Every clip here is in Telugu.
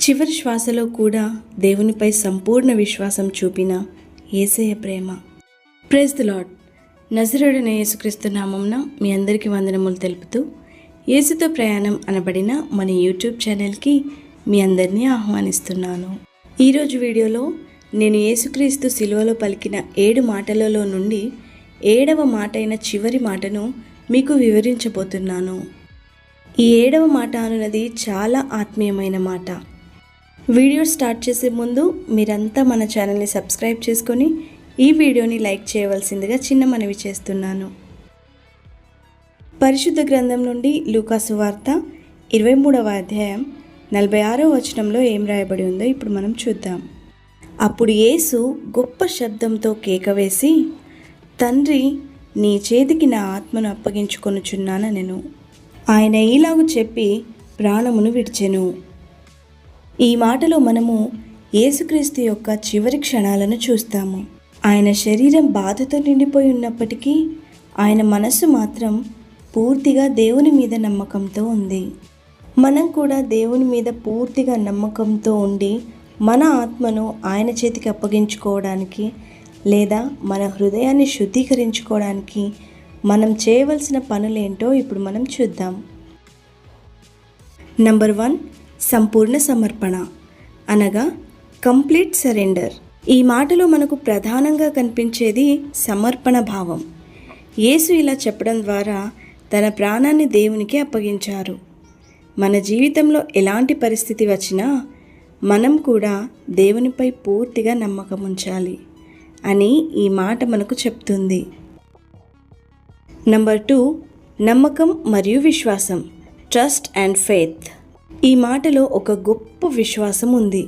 చివరి శ్వాసలో కూడా దేవునిపై సంపూర్ణ విశ్వాసం చూపిన యేసయ్య ప్రేమ. Praise the lord. నజరేయుడైన యేసుక్రీస్తు నామమున మీ అందరికీ వందనములు తెలుపుతూ యేసుతో ప్రయాణం అనబడిన మన యూట్యూబ్ ఛానల్కి మీ అందరినీ ఆహ్వానిస్తున్నాను. ఈరోజు వీడియోలో నేను యేసుక్రీస్తు సిలువలో పలికిన 7 మాటలలో నుండి 7వ మాట అయిన చివరి మాటను మీకు వివరించబోతున్నాను. ఈ 7వ మాట అనున్నది చాలా ఆత్మీయమైన మాట. వీడియో స్టార్ట్ చేసే ముందు మీరంతా మన ఛానల్ని సబ్స్క్రైబ్ చేసుకొని ఈ వీడియోని లైక్ చేయవలసిందిగా చిన్న మనవి చేస్తున్నాను. పరిశుద్ధ గ్రంథం నుండి లూకా సువార్త 23వ అధ్యాయం 46వ వచనంలో ఏం రాయబడి ఉందో ఇప్పుడు మనం చూద్దాం. అప్పుడు యేసు గొప్ప శబ్దంతో కేక వేసి, తండ్రి, నీ చేతికి నా ఆత్మను అప్పగించుకొనుచున్నానెను. ఆయన ఈలాగు చెప్పి ప్రాణమును విడిచెను. ఈ మాటలో మనము యేసుక్రీస్తు యొక్క చివరి క్షణాలను చూస్తాము. ఆయన శరీరం బాధతో నిండిపోయి ఉన్నప్పటికీ ఆయన మనస్సు మాత్రం పూర్తిగా దేవుని మీద నమ్మకంతో ఉంది. మనం కూడా దేవుని మీద పూర్తిగా నమ్మకంతో ఉండి మన ఆత్మను ఆయన చేతికి అప్పగించుకోవడానికి లేదా మన హృదయాన్ని శుద్ధీకరించుకోవడానికి మనం చేయవలసిన పనులేంటో ఇప్పుడు మనం చూద్దాం. నంబర్ 1, సంపూర్ణ సమర్పణ అనగా కంప్లీట్ సరెండర్. ఈ మాటలో మనకు ప్రధానంగా కనిపించేది సమర్పణ భావం. యేసు ఇలా చెప్పడం ద్వారా తన ప్రాణాన్ని దేవునికి అప్పగించారు. మన జీవితంలో ఎలాంటి పరిస్థితి వచ్చినా మనం కూడా దేవునిపై పూర్తిగా నమ్మకం ఉంచాలి అని ఈ మాట మనకు చెప్తుంది. నంబర్ 2, నమ్మకం మరియు విశ్వాసం, ట్రస్ట్ అండ్ ఫెయిత్. ఈ మాటలో ఒక గొప్ప విశ్వాసం ఉంది.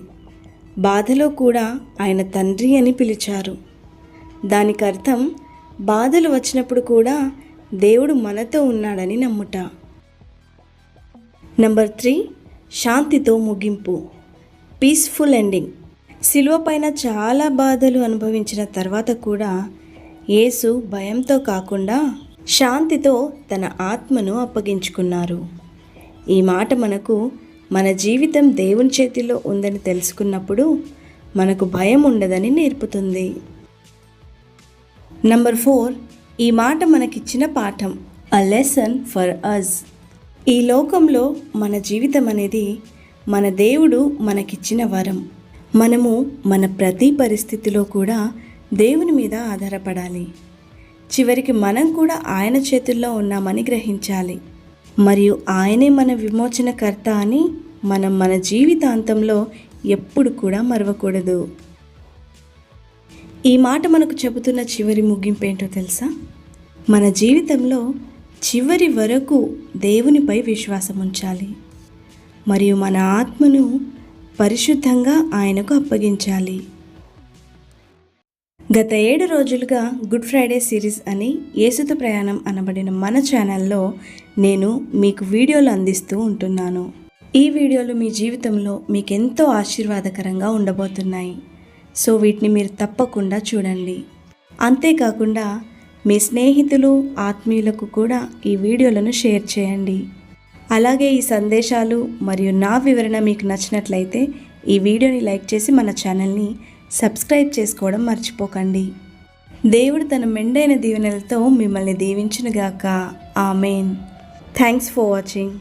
బాధలో కూడా ఆయన తండ్రి అని పిలిచారు. దానికి అర్థం బాధలు వచ్చినప్పుడు కూడా దేవుడు మనతో ఉన్నాడని నమ్ముట. నంబర్ 3, శాంతితో ముగింపు, పీస్ఫుల్ ఎండింగ్. సిలువ పైన చాలా బాధలు అనుభవించిన తర్వాత కూడా యేసు భయంతో కాకుండా శాంతితో తన ఆత్మను అప్పగించుకున్నారు. ఈ మాట మనకు మన జీవితం దేవుని చేతిలో ఉందని తెలుసుకున్నప్పుడు మనకు భయం ఉండదని నేర్పుతుంది. నంబర్ 4, ఈ మాట మనకిచ్చిన పాఠం, అ లెసన్ ఫర్ అస్. ఈ లోకంలో మన జీవితం అనేది మన దేవుడు మనకిచ్చిన వరం. మనము మన ప్రతి పరిస్థితిలో కూడా దేవుని మీద ఆధారపడాలి. చివరికి మనం కూడా ఆయన చేతుల్లో ఉన్నామని గ్రహించాలి. మరియు ఆయనే మన విమోచనకర్త అని మనం మన జీవితాంతంలో ఎప్పుడు కూడా మరవకూడదు. ఈ మాట మనకు చెబుతున్న చివరి ముగింపు ఏంటో తెలుసా? మన జీవితంలో చివరి వరకు దేవునిపై విశ్వాసం ఉంచాలి మరియు మన ఆత్మను పరిశుద్ధంగా ఆయనకు అప్పగించాలి. గత 7 రోజులుగా గుడ్ ఫ్రైడే సిరీస్ అని యేసుతో ప్రయాణం అనబడిన మన ఛానల్లో నేను మీకు వీడియోలు అందిస్తూ ఉంటున్నాను. ఈ వీడియోలు మీ జీవితంలో మీకు ఎంతో ఆశీర్వాదకరంగా ఉండబోతున్నాయి. సో వీటిని మీరు తప్పకుండా చూడండి. అంతేకాకుండా మీ స్నేహితులు, ఆత్మీయులకు కూడా ఈ వీడియోలను షేర్ చేయండి. అలాగే ఈ సందేశాలు మరియు నా వివరణ మీకు నచ్చినట్లయితే ఈ వీడియోని లైక్ చేసి మన ఛానల్ని సబ్స్క్రైబ్ చేసుకోవడం మర్చిపోకండి. దేవుడు తన మెండైన దీవెనలతో మిమ్మల్ని దీవించునుగాక. ఆమేన్. Thanks for watching.